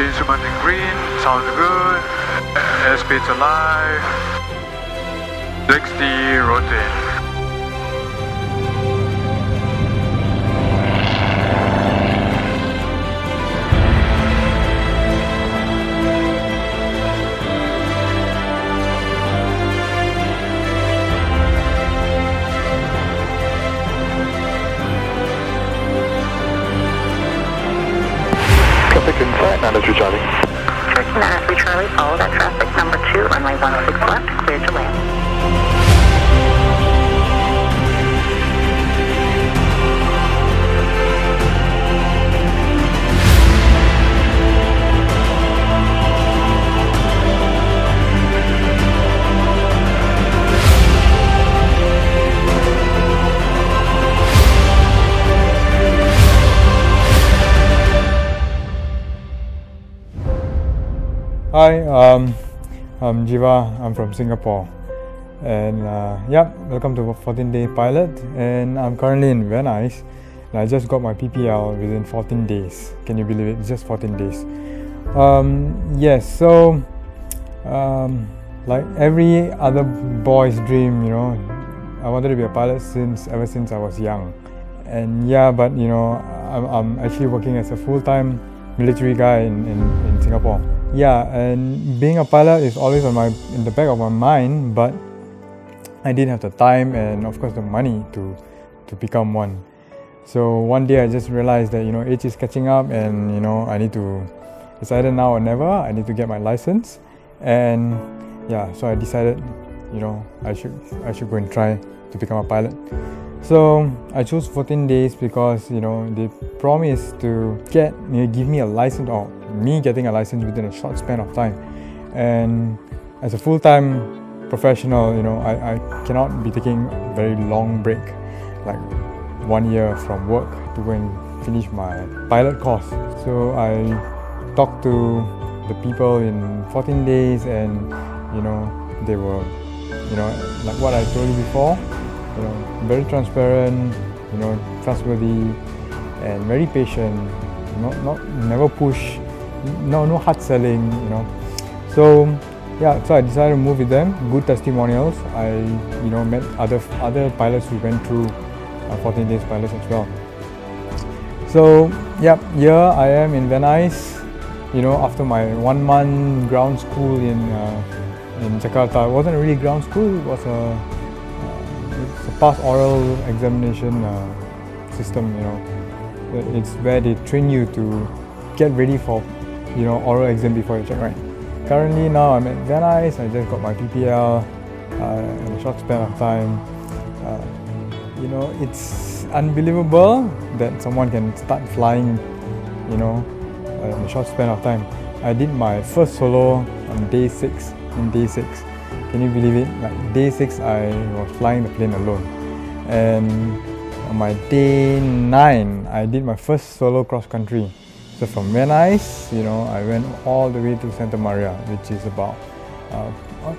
Instrument in green, sounds good. Airspeed's alive. 60, rotate. Traffic inside 903 Charlie. Checking 903 Charlie, follow that traffic. Number 2, runway 106 left, clear to land. Hi, I'm Jiva. I'm from Singapore, and welcome to 14-day pilot. And I'm currently in Venice. And I just got my PPL within 14 days. Can you believe it? It's just 14 days. Like every other boy's dream, I wanted to be a pilot ever since I was young. And I'm actually working as a full-time military guy in Singapore. Yeah, and being a pilot is always in the back of my mind, but I didn't have the time and of course the money to become one. So one day I just realized that age is catching up, and I need to, it's either now or never. I need to get my license, and so I decided I should go and try to become a pilot. So I chose 14 days because they promised to give me a license, or me getting a license within a short span of time. And as a full-time professional, I cannot be taking a very long break, like 1 year from work to go and finish my pilot course. So I talked to the people in 14 days, and they were like what I told you before, very transparent, trustworthy, and very patient. Never push, no hard selling, So I decided to move with them. Good testimonials. I met other pilots who went through 14 days pilots as well. So here I am in Venice. After my 1 month ground school in Jakarta. It wasn't really ground school. It was it's a pass oral examination system. It's where they train you to get ready for oral exam before you check, right? Currently now I'm at Venice. I just got my PPL in a short span of time. It's unbelievable that someone can start flying in a short span of time. I did my first solo on day 6. Can you believe it? Like day 6 I was flying the plane alone, and on my day 9 I did my first solo cross country. So from Venice, I went all the way to Santa Maria, which is about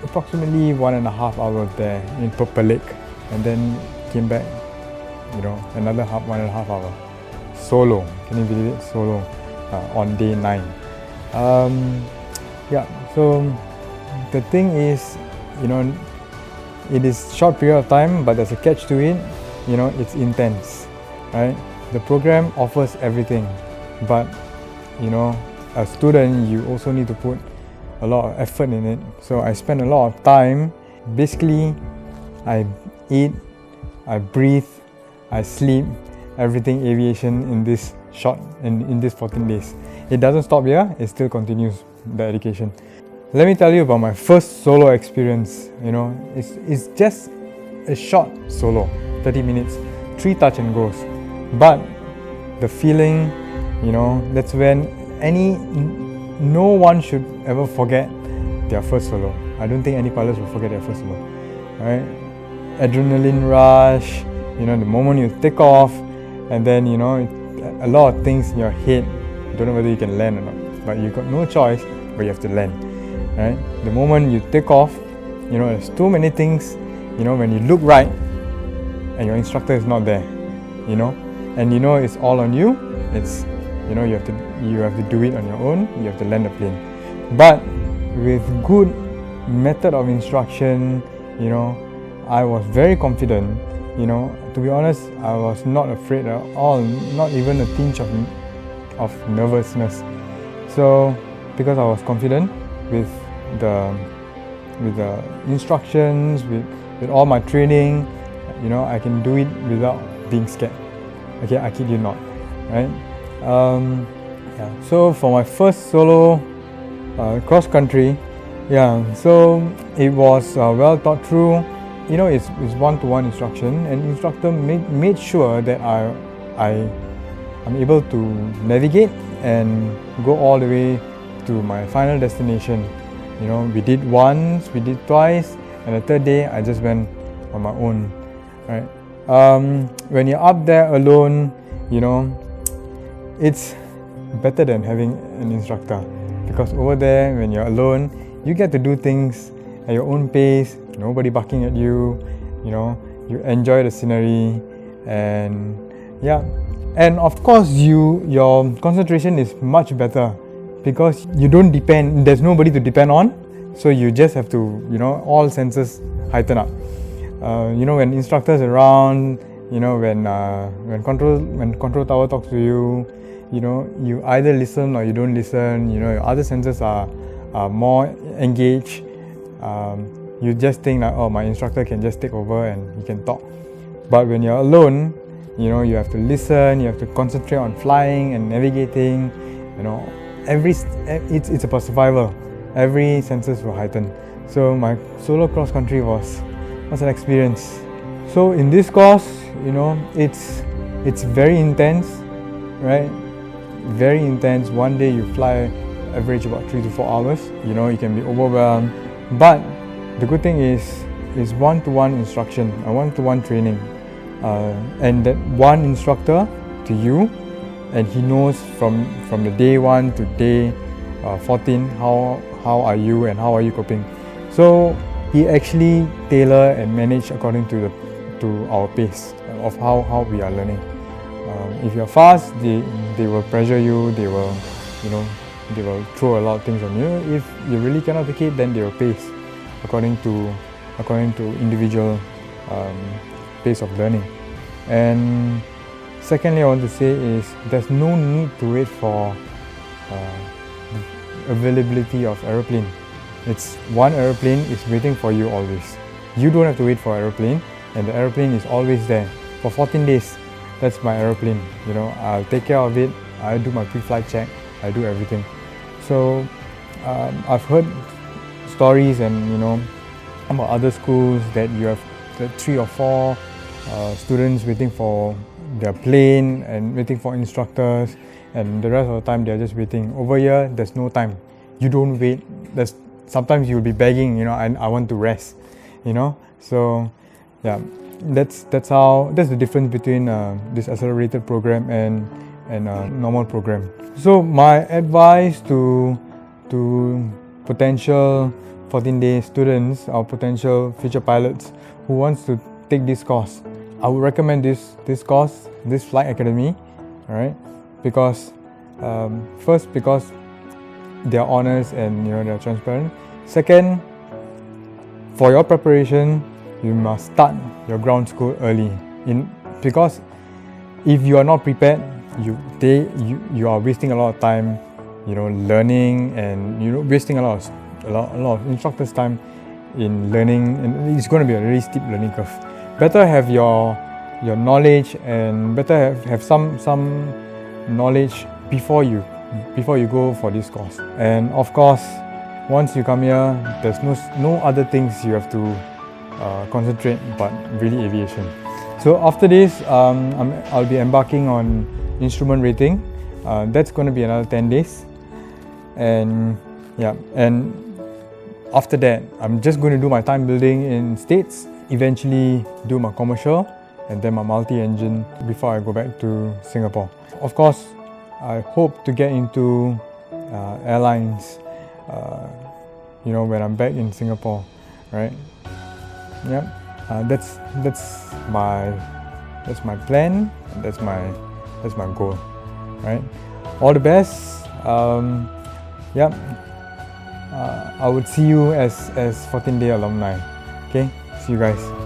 approximately 1.5 hours there per leg, and then came back, another 1.5 hours solo. Can you believe it? Solo on day 9. So the thing is, it is short period of time, but there's a catch to it. It's intense, right? The program offers everything, but a student, you also need to put a lot of effort in it. So I spend a lot of time. Basically, I eat, I breathe, I sleep, everything aviation in this 14 days. It doesn't stop here, it still continues the education. Let me tell you about my first solo experience. It's just a short solo, 30 minutes, 3 touch and goes. But the feeling, that's when no one should ever forget their first solo. I don't think any pilots will forget their first solo. Right? Adrenaline rush, the moment you take off, and then a lot of things in your head. You don't know whether you can land or not, but you got no choice, but you have to land. Right? The moment you take off, there's too many things. When you look right, and your instructor is not there, and it's all on you. It's you know, you have to do it on your own. You have to land the plane. But with good method of instruction, you know, I was very confident. You know, to be honest, I was not afraid at all, not even a tinge of nervousness. So because I was confident with the instructions, with all my training, you know, I can do it without being scared. Okay, I kid you not, right? So for my first solo cross country, so it was well thought through. You know, it's one-to-one instruction, and instructor made sure that I'm able to navigate and go all the way to my final destination. You know, we did once, we did twice, and the third day I just went on my own, right? When you're up there alone, you know, it's better than having an instructor, because over there when you're alone, you get to do things at your own pace, nobody barking at you, you know, you enjoy the scenery, and and of course your concentration is much better because you don't depend, there's nobody to depend on, so you just have to, you know, all senses heighten up. You know, when instructors around, you know, when control tower talks to you, you know, you either listen or you don't listen. You know, your other senses are more engaged. You just think like, oh, my instructor can just take over and he can talk. But when you're alone, you know, you have to listen, you have to concentrate on flying and navigating. You know, it's about survival. Every senses will heighten. So my solo cross country was an experience. So in this course, you know, it's very intense, right? Very intense. One day you fly average about 3 to 4 hours. You know, you can be overwhelmed. But the good thing is one-to-one instruction, a one-to-one training, and that one instructor to you, and he knows from the day 1 to day 14 how are you and how are you coping. So he actually tailor and manage according to our pace of how we are learning. If you're fast, they will pressure you. They will, you know, they will throw a lot of things on you. If you really cannot take it, then they will pace according to individual pace of learning. And secondly, I want to say is there's no need to wait for availability of aeroplane. It's one aeroplane is waiting for you always. You don't have to wait for aeroplane, and the aeroplane is always there. For 14 days, that's my aeroplane. You know, I'll take care of it. I do my pre-flight check. I do everything. So I've heard stories and, you know, about other schools that you have 3 or 4 students waiting for their plane and waiting for instructors, and the rest of the time they're just waiting. Over here, there's no time. You don't wait. Sometimes you'll be begging, you know, I want to rest, you know. So yeah, that's the difference between this accelerated program and normal program. So my advice to potential 14-day students or potential future pilots who wants to take this course, I would recommend this course, this flight academy, all right? Because first, because they are honest and, you know, they're transparent. Second, for your preparation, you must start your ground school early. Because if you are not prepared, you are wasting a lot of time, you know, learning, and, you know, wasting a lot of instructors' time in learning, and it's going to be a really steep learning curve. Better have your knowledge, and better have some knowledge before you go for this course. And of course, once you come here, there's no other things you have to concentrate but really aviation. So after this, I'll be embarking on instrument rating. That's going to be another 10 days, and after that, I'm just going to do my time building in States, eventually do my commercial, and then my multi-engine before I go back to Singapore. Of course, I hope to get into airlines, you know, when I'm back in Singapore, right? Yeah, that's my plan, and that's my goal, right? all the best. Yep. I would see you as 14-day alumni. Okay, see you guys.